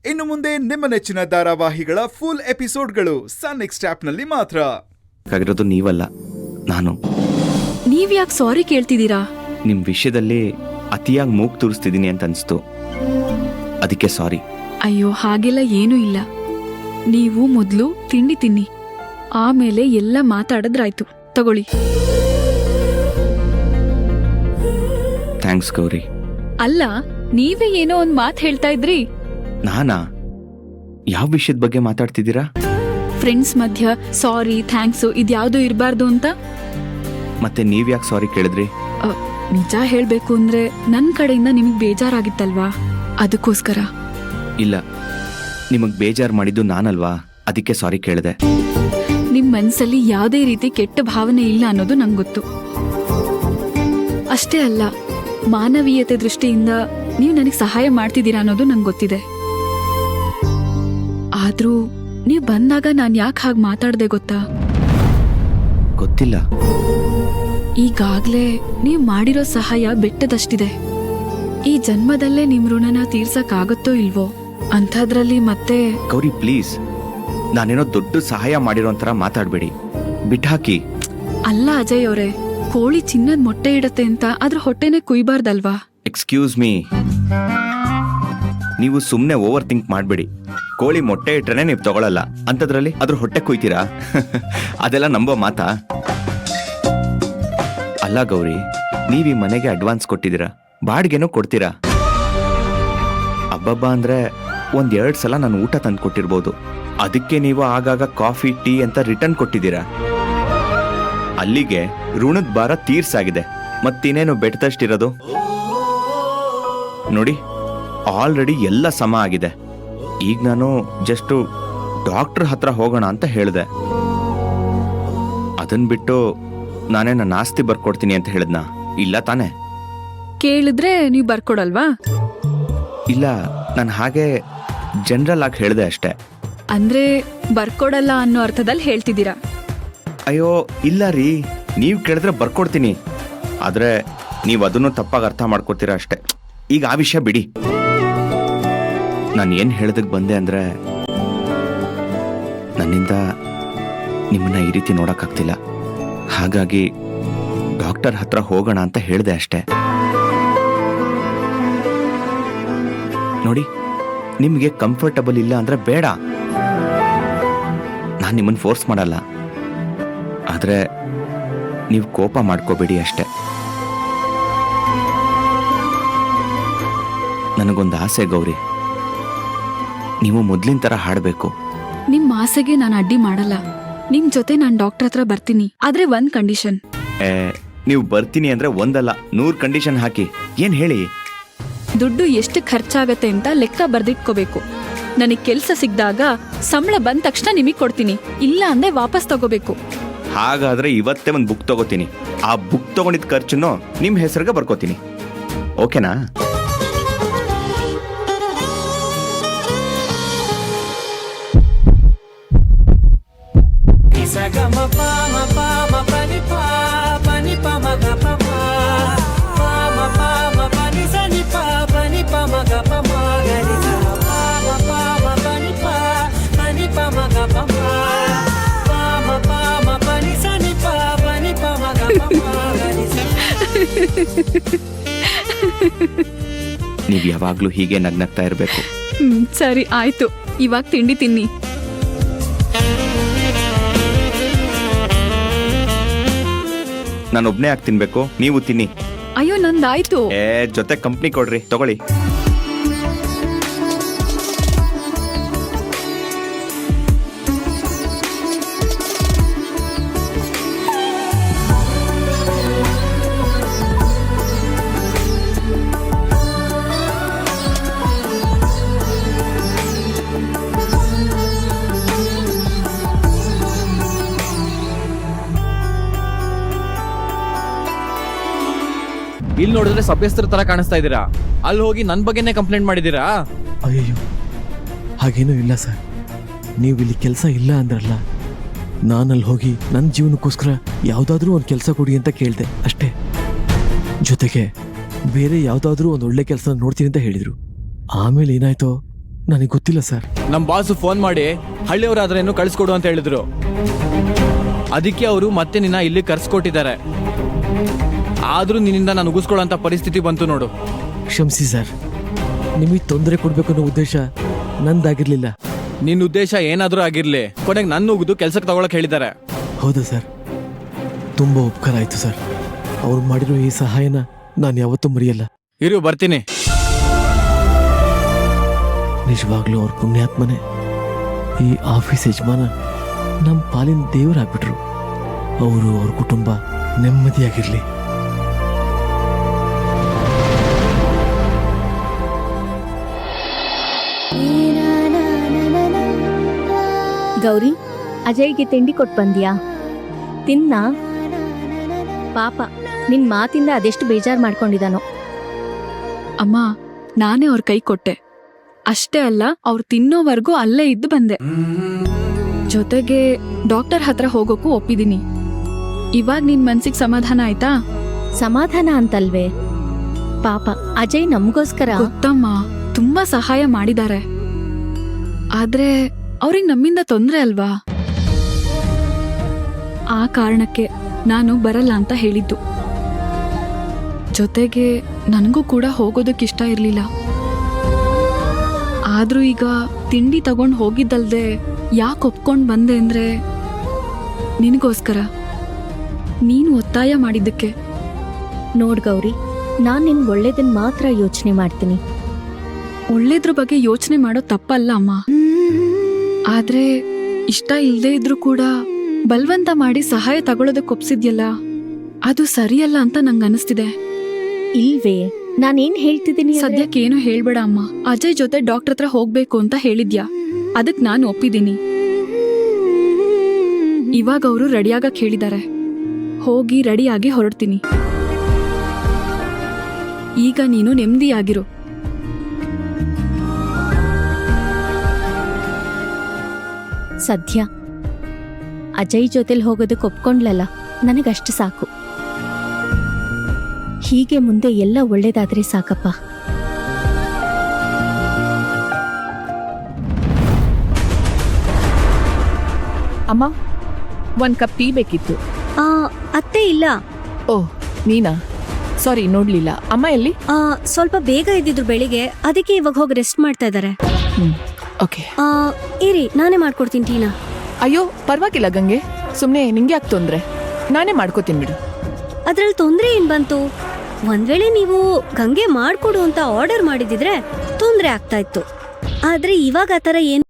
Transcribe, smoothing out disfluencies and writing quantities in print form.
ಇನ್ನು ಮುಂದೆ ನಿಮ್ಮ ನೆಚ್ಚಿನ ಧಾರಾವಾಹಿಗಳ ಫುಲ್ ಎಪಿಸೋಡ್ಗಳು ಸನ್ ನೆಕ್ಸ್ಟ್ ಆಪ್ನಲ್ಲಿ ಮಾತ್ರ. ಆಗಿರೋದು ನೀವಲ್ಲ, ನಾನು. ನೀವ್ಯಾಕೆ ಸಾರಿ ಕೇಳ್ತಿದ್ದೀರಾ? ನಿಮ್ ವಿಷಯದಲ್ಲಿ ಅತಿಯಾಗಿ ಮೂಗ್ ತೂರಿಸ್ತಿದ್ದೀನಿ ಅಂತ ಅನ್ಸ್ತು, ಅದಕ್ಕೆ ಸಾರಿ. ಅಯ್ಯೋ, ಹಾಗೆಲ್ಲ ಏನೂ ಇಲ್ಲ. ನೀವು ಮೊದಲು ತಿಂಡಿ ತಿನ್ನಿ, ಆಮೇಲೆ ಎಲ್ಲ ಮಾತಾಡಿದ್ರಾಯ್ತು. ತಗೊಳ್ಳಿ. ಥ್ಯಾಂಕ್ಸ್ ಗೌರಿ. ಅಲ್ಲ, ನೀವೇ ಏನೋ ಒಂದ್ ಮಾತ್ ಹೇಳ್ತಾ ಇದ್ರಿ. ನಾನಾ? ಯಾವ ವಿಷಯದ ಬಗ್ಗೆ ಮಾತಾಡ್ತಿದ್ದೀರಾ? ಫ್ರೆಂಡ್ಸ್ ಮಧ್ಯ ಸಾರಿ ಥ್ಯಾಂಕ್ಸು ಇದ್ಯಾವುದೂ ಇರಬಾರ್ದು ಅಂತ. ಮತ್ತೆ ನೀವ್ಯಾಕೆ ಸಾರಿ ಕೇಳಿದ್ರಿ? ನಿಜ ಹೇಳ್ಬೇಕು ಅಂದ್ರೆ ನನ್ ಕಡೆಯಿಂದ ನಿಮಗ್ ಬೇಜಾರಾಗಿತ್ತಲ್ವಾ, ಅದಕ್ಕೋಸ್ಕರ. ಇಲ್ಲ, ನಿಮಗ್ ಬೇಜಾರು ಮಾಡಿದ್ದು ನಾನಲ್ವಾ, ಅದಕ್ಕೆ ಸಾರಿ ಕೇಳಿದೆ. ನಿಮ್ ಮನ್ಸಲ್ಲಿ ಯಾವುದೇ ರೀತಿ ಕೆಟ್ಟ ಭಾವನೆ ಇಲ್ಲ ಅನ್ನೋದು ನಂಗೆ ಗೊತ್ತು. ಅಷ್ಟೇ ಅಲ್ಲ, ಮಾನವೀಯತೆ ದೃಷ್ಟಿಯಿಂದ ನೀವು ನನಗೆ ಸಹಾಯ ಮಾಡ್ತಿದ್ದೀರಾ ಅನ್ನೋದು ನಂಗೆ ಗೊತ್ತಿದೆ. ಆದ್ರೂ ನೀವು ಬಂದಾಗ ನಾನು ಯಾಕೆ ಹಾಗೆ ಮಾತಾಡ್ದೆ ಗೊತ್ತಾ? ಗೊತ್ತಿಲ್ಲ. ಈಗಾಗ್ಲೇ ನೀವು ಮಾಡಿರೋ ಸಹಾಯ ಬೆಟ್ಟದಷ್ಟಿದೆ. ಈ ಜನ್ಮದಲ್ಲೇ ನಿಮ್ ಋಣನ ತೀರ್ಸಕ್ಕಾಗತ್ತೋ ಇಲ್ವೋ ಅಂಥದ್ರಲ್ಲಿ ಮತ್ತೆ. ಗೌರಿ ಪ್ಲೀಸ್, ನಾನೇನೋ ದೊಡ್ಡ ಸಹಾಯ ಮಾಡಿರೋ ತರ ಮಾತಾಡ್ಬೇಡಿ, ಬಿಟ್ಟಾಕಿ. ಅಲ್ಲ ಅಜಯ್ ಅವರೇ, ಕೋಳಿ ಚಿನ್ನದ ಮೊಟ್ಟೆ ಇಡತ್ತೆ ಅಂತ ಅದ್ರ ಹೊಟ್ಟೆನೆ ಕುಯ್ಬಾರ್ದಲ್ವಾ? ಎಕ್ಸ್ಕ್ಯೂಸ್ ಮೀ, ನೀವು ಸುಮ್ನೆ ಓವರ್ ಥಿಂಕ್ ಮಾಡ್ಬೇಡಿ. ಕೋಳಿ ಮೊಟ್ಟೆ ಇಟ್ರೇನೆ ನೀವು ತಗೊಳಲ್ಲ, ಅಂತದ್ರಲ್ಲಿ ಅದ್ರ ಹೊಟ್ಟೆ ಕುಯ್ತೀರಾ? ಅದೆಲ್ಲ ನಂಬೋ ಮಾತಾ? ಅಲ್ಲ ಗೌರಿ, ನೀವ್ ಈ ಮನೆಗೆ ಅಡ್ವಾನ್ಸ್ ಕೊಟ್ಟಿದ್ದೀರಾ, ಬಾಡಿಗೆನೂ ಕೊಡ್ತೀರಾ. ಹಬ್ಬಬ್ಬ ಅಂದ್ರೆ 1-2 ಸಲ ನಾನು ಊಟ ತಂದು ಕೊಟ್ಟಿರ್ಬೋದು, ಅದಕ್ಕೆ ನೀವು ಆಗಾಗ ಕಾಫಿ ಟೀ ಅಂತ ರಿಟರ್ನ್ ಕೊಟ್ಟಿದ್ದೀರಾ. ಅಲ್ಲಿಗೆ ಋಣದ ಭಾರ ತೀರ್ಸಾಗಿದೆ, ಮತ್ತಿನ್ನೇನು ಬೆಟ್ಟದಷ್ಟಿರೋದು? ನೋಡಿ, ಆಲ್ರೆಡಿ ಎಲ್ಲ ಸಮ ಆಗಿದೆ. ಈಗ ನಾನು ಜಸ್ಟ್ ಡಾಕ್ಟರ್ ಹತ್ರ ಹೋಗೋಣ ಅಂತ ಹೇಳಿದೆ. ಅದನ್ ಬಿಟ್ಟು ನಾನೇ ನನ್ನ ಆಸ್ತಿ ಬರ್ಕೊಡ್ತೀನಿ ಅಂತ ಹೇಳಿದ್ನಾ? ಇಲ್ಲ ತಾನೆ? ಕೇಳಿದ್ರೆ ನೀವು ಬರ್ಕೊಡಲ್ವಾ? ಇಲ್ಲ, ನಾನು ಹಾಗೆ ಜನರಲ್ ಆಗಿ ಹೇಳಿದೆ ಅಷ್ಟೇ. ಅಂದ್ರೆ ಬರ್ಕೊಡಲ್ಲ ಅನ್ನೋ ಅರ್ಥದಲ್ಲಿ ಹೇಳ್ತಿದ್ದೀರಾ? ಅಯ್ಯೋ ಇಲ್ಲ ರೀ, ನೀವು ಕೇಳಿದ್ರೆ ಬರ್ಕೊಡ್ತೀನಿ, ಆದ್ರೆ ನೀವು ಅದನ್ನು ತಪ್ಪಾಗಿ ಅರ್ಥ ಮಾಡ್ಕೊತೀರಾ ಅಷ್ಟೇ. ಈಗ ಆ ವಿಷಯ ಬಿಡಿ. ನಾನು ಏನು ಹೇಳೋದಕ್ಕೆ ಬಂದೆ ಅಂದ್ರೆ, ನನ್ನಿಂದ ನಿಮ್ಮನ್ನ ಈ ರೀತಿ ನೋಡೋಕ್ಕಾಗ್ತಿಲ್ಲ, ಹಾಗಾಗಿ ಡಾಕ್ಟರ್ ಹತ್ರ ಹೋಗೋಣ ಅಂತ ಹೇಳಿದೆ ಅಷ್ಟೇ. ನೋಡಿ, ನಿಮಗೆ ಕಂಫರ್ಟಬಲ್ ಇಲ್ಲ ಅಂದ್ರೆ ಬೇಡ, ನಾನು ನಿಮ್ಮನ್ನು ಫೋರ್ಸ್ ಮಾಡಲ್ಲ, ಆದ್ರೆ ನೀವು ಕೋಪ ಮಾಡ್ಕೋಬೇಡಿ ಅಷ್ಟೆ. ನನಗೊಂದು ಆಸೆ ಗೌರಿ, ನೀವು ಮೊದ್ಲಿನ ತರ ಹಾಡಬೇಕು. ನಿಮ್ ಆಸೆಗೆ ನಾನು ಅಡ್ಡಿ ಮಾಡಲ್ಲ. ನಿಮ್ ಜೊತೆ ನಾನು ಡಾಕ್ಟರ್ ಹತ್ರ ಬರ್ತೀನಿ, ಆದ್ರೆ ಒಂದ್ ಕಂಡೀಷನ್. ನೀವು ಬರ್ತೀನಿ ಅಂದ್ರೆ 1 ಅಲ್ಲ 100 ಕಂಡೀಷನ್ ಹಾಕಿ. ಏನ್ ಹೇಳಿ? ದುಡ್ಡು ಎಷ್ಟು ಖರ್ಚಾಗತ್ತೆ ಅಂತ ಲೆಕ್ಕ ಬರ್ದಿಟ್ಕೋಬೇಕು. ನನಗ್ ಕೆಲ್ಸ ಸಿಕ್ಕಿದಾಗ ಸಂಬಳ ಬಂದ ತಕ್ಷಣ ನಿಮಗ್ ಕೊಡ್ತೀನಿ, ಇಲ್ಲ ಅಂದ್ರೆ ವಾಪಸ್ ತಗೋಬೇಕು. ಹಾಗಾದ್ರೆ ಇವತ್ತೇ ಒಂದು ಬುಕ್ ತಗೋತೀನಿ, ಆ ಬುಕ್ ತಗೊಂಡಿದ್ ಖರ್ಚನ್ನು ನಿಮ್ ಹೆಸರಿಗೆ ಬರ್ಕೋತೀನಿ, ಓಕೆನಾ? ನೀವ್ ಯಾವಾಗ್ಲೂ ಹೀಗೆ ನಗ್ನಗ್ತಾ ಇರ್ಬೇಕು. ಸರಿ ಆಯ್ತು, ಇವಾಗ ತಿಂಡಿ ತಿನ್ನಿ. ನಾನೊಬ್ನೇ ಯಾಕೆ ತಿನ್ಬೇಕು, ನೀವು ತಿನ್ನಿ. ಅಯ್ಯೋ, ನಂದಾಯ್ತು. ಜೊತೆ ಕಂಪ್ನಿ ಕೊಡ್ರಿ, ತಗೊಳ್ಳಿ. ಇಲ್ಲಿ ನೋಡಿದ್ರೆ ಸಭ್ಯಸ್ಥರ ತರ ಕಾಣಿಸ್ತಾ ಇದ್ದೀರಾ, ಅಲ್ಲಿ ಹೋಗಿ ನನ್ನ ಬಗ್ಗೆನೇ ಕಂಪ್ಲೇಂಟ್ ಮಾಡಿದ್ದೀರಾ? ಅಯ್ಯಯ್ಯೋ, ಹಾಗೇನೂ ಇಲ್ಲ ಸರ್. ನೀವು ಇಲ್ಲಿ ಕೆಲಸ ಇಲ್ಲ ಅಂದ್ರಲ್ಲ, ನಾನಲ್ಲಿ ಹೋಗಿ ನನ್ನ ಜೀವನಕ್ಕೋಸ್ಕರ ಯಾವುದಾದ್ರೂ ಒಂದು ಕೆಲಸ ಕೊಡಿ ಅಂತ ಕೇಳಿದೆ ಅಷ್ಟೇ. ಜೊತೆಗೆ ಬೇರೆ ಯಾವುದಾದ್ರೂ ಒಂದು ಒಳ್ಳೆ ಕೆಲಸ ನೋಡ್ತೀನಿ ಅಂತ ಹೇಳಿದರು. ಆಮೇಲೆ ಏನಾಯ್ತೋ ನನಗೆ ಗೊತ್ತಿಲ್ಲ ಸರ್. ನಮ್ ಬಾಸು ಫೋನ್ ಮಾಡಿ ಹಳ್ಳಿಯವರಾದ್ರೇನು ಕಳಿಸ್ಕೊಡು ಅಂತ ಹೇಳಿದ್ರು. ಅದಕ್ಕೆ ಅವರು ಮತ್ತೆ ನಿನ್ನ ಇಲ್ಲಿ ಕರ್ಸ್ಕೊಟ್ಟಿದ್ದಾರೆ. ಆದ್ರೂ ನಿನ್ನಿಂದ ನಾನು ಉಗಿಸ್ಕೊಳ್ಳೋಂಥ ಪರಿಸ್ಥಿತಿ ಬಂತು ನೋಡು. ಕ್ಷಮಿಸಿ ಸರ್, ನಿಮಗೆ ತೊಂದರೆ ಕೊಡ್ಬೇಕು ಅನ್ನೋ ಉದ್ದೇಶ ನಂದಾಗಿರ್ಲಿಲ್ಲ. ನಿನ್ನ ಉದ್ದೇಶ ಏನಾದ್ರೂ ಆಗಿರ್ಲಿ, ಕೊನೆಗೆ ನನ್ನ ಉಗಿದು ಕೆಲ್ಸಕ್ಕೆ ತಗೊಳಕ್ ಹೇಳಿದ್ದಾರೆ. ಹೌದಾ ಸರ್? ತುಂಬ ಉಪಕಾರ ಆಯ್ತು ಸರ್. ಅವ್ರು ಮಾಡಿರೋ ಈ ಸಹಾಯನ ನಾನು ಯಾವತ್ತೂ ಮರೆಯಲ್ಲ. ಇರು, ಬರ್ತೀನಿ. ನಿಜವಾಗ್ಲೂ ಅವ್ರ ಪುಣ್ಯಾತ್ಮನೆ. ಈ ಆಫೀಸ್ ಯಜಮಾನ ನಮ್ಮ ಪಾಲಿನ ದೇವರಾಗ್ಬಿಟ್ರು. ಅವರು ಅವ್ರ ಕುಟುಂಬ ನೆಮ್ಮದಿಯಾಗಿರ್ಲಿ. ಗೌರಿ, ಅಜಯ್ಗೆ ತಿಂಡಿ ಕೊಟ್ಟು ಬಂದ್ಯಾ? ತಿನ್ನ. ಪಾಪ, ನಿನ್ ಮಾತಿಂದ ಅದೆಷ್ಟು ಬೇಜಾರು ಮಾಡ್ಕೊಂಡಿದಾನೋ. ಅಮ್ಮ, ನಾನೇ ಅವ್ರ ಕೈ ಕೊಟ್ಟೆ. ಅಷ್ಟೇ ಅಲ್ಲ, ಅವ್ರು ತಿನ್ನೋವರೆಗೂ ಅಲ್ಲೇ ಇದ್ದು ಬಂದೆ. ಜೊತೆಗೆ ಡಾಕ್ಟರ್ ಹತ್ರ ಹೋಗೋಕ್ಕೂ ಒಪ್ಪಿದೀನಿ. ಇವಾಗ ನಿನ್ ಮನ್ಸಿಗೆ ಸಮಾಧಾನ ಆಯ್ತಾ? ಸಮಾಧಾನ ಅಂತಲ್ವೇ, ಪಾಪ ಅಜಯ್ ನಮಗೋಸ್ಕರ. ಗೊತ್ತಮ್ಮ, ತುಂಬಾ ಸಹಾಯ ಮಾಡಿದ್ದಾರೆ. ಆದ್ರೆ ಅವ್ರಿಗೆ ನಮ್ಮಿಂದ ತೊಂದ್ರೆ ಅಲ್ವಾ? ಆ ಕಾರಣಕ್ಕೆ ನಾನು ಬರಲ್ಲ ಅಂತ ಹೇಳಿದ್ದು. ಜೊತೆಗೆ ನನಗೂ ಕೂಡ ಹೋಗೋದಕ್ಕಿಷ್ಟ ಇರ್ಲಿಲ್ಲ. ಆದ್ರೂ ಈಗ ತಿಂಡಿ ತಗೊಂಡ್ ಹೋಗಿದ್ದಲ್ದೆ ಯಾಕೆ ಒಪ್ಕೊಂಡ್ ಬಂದೆ ಅಂದ್ರೆ ನಿನಗೋಸ್ಕರ, ನೀನು ಒತ್ತಾಯ ಮಾಡಿದ್ದಕ್ಕೆ. ನೋಡ್ ಗೌರಿ, ನಾನ್ ನಿನ್ ಒಳ್ಳೇದನ್ ಮಾತ್ರ ಯೋಚನೆ ಮಾಡ್ತೀನಿ. ಒಳ್ಳೇದ್ರ ಬಗ್ಗೆ ಯೋಚನೆ ಮಾಡೋ ತಪ್ಪಲ್ಲ ಅಮ್ಮ. ಆದ್ರೆ ಇಷ್ಟ ಇಲ್ದೇ ಇದ್ರೂ ಕೂಡ ಬಲ್ವಂತ ಮಾಡಿ ಸಹಾಯ ತಗೊಳ್ಳೋದಕ್ಕೆ ಒಪ್ಸಿದ್ಯಲ್ಲ, ಅದು ಸರಿಯಲ್ಲ ಅಂತ ನಂಗೆ ಅನಿಸ್ತಿದೆ. ಇಲ್ವೇ, ನಾನೇನ್ ಹೇಳ್ತಿದ್ದೀನಿ ಅಂದ್ರೆ- ಸದ್ಯಕ್ಕೆ ಏನು ಹೇಳ್ಬೇಡ ಅಮ್ಮ. ಅಜಯ್ ಜೊತೆ ಡಾಕ್ಟರ್ ಹತ್ರ ಹೋಗ್ಬೇಕು ಅಂತ ಹೇಳಿದ್ಯಾ, ಅದಕ್ ನಾನು ಒಪ್ಪಿದ್ದೀನಿ. ಇವಾಗ ಅವರು ರೆಡಿಯಾಗಕ್ ಹೇಳಿದ್ದಾರೆ. ಹೋಗಿ ರೆಡಿಯಾಗಿ ಹೊರಡ್ತೀನಿ. ಈಗ ನೀನು ನೆಮ್ಮದಿಯಾಗಿರು. ಸದ್ಯ ಅಜಯ್ ಜೊತೆಲಿ ಹೋಗೋದಕ್ಕೆ ಒಪ್ಕೊಂಡ್ಲಲ್ಲ, ನನಗಷ್ಟು ಸಾಕು. ಹೀಗೆ ಮುಂದೆ ಎಲ್ಲ ಒಳ್ಳೇದಾದ್ರೆ ಸಾಕಪ್ಪ. ಅಮ್ಮ, ಒಂದ್ ಕಪ್ ಟೀ ಬೇಕಿತ್ತು. ಅತ್ತೆ ಇಲ್ಲ. ಓಹ್, ನೀನಾ? ಸಾರಿ, ನೋಡ್ಲಿಲ್ಲ. ಅಮ್ಮ ಎಲ್ಲಿ? ಸ್ವಲ್ಪ ಬೇಗ ಇದ್ದಿದ್ರು ಬೆಳಿಗ್ಗೆ, ಅದಕ್ಕೆ ಇವಾಗ ಹೋಗಿ ರೆಸ್ಟ್ ಮಾಡ್ತಾ ಇದ್ದಾರೆ. ಓಕೆ. ಇರಿ, ನಾನೇ ಮಾಡ್ಕೊಡ್ತೀನಿ ಟೀನಾ. ಅಯ್ಯೋ, ಪರವಾಗಿಲ್ಲ ಗಂಗೆ, ಸುಮ್ನೆ ನಿಂಗೆ ಯಾಕೆ ತೊಂದ್ರೆ? ನಾನೇ ಮಾಡ್ಕೋತೀನಿ ಬಿಡು. ಅದ್ರಲ್ಲಿ ತೊಂದ್ರೆ ಏನ್ ಬಂತು? ಒಂದ್ ವೇಳೆ ನೀವು ಗಂಗೆ ಮಾಡ್ಕೊಡು ಅಂತ ಆರ್ಡರ್ ಮಾಡಿದಿದ್ರೆ ತೊಂದ್ರೆ ಆಗ್ತಾ ಇತ್ತು. ಆದ್ರೆ ಇವಾಗ ಆತರ ಏನ್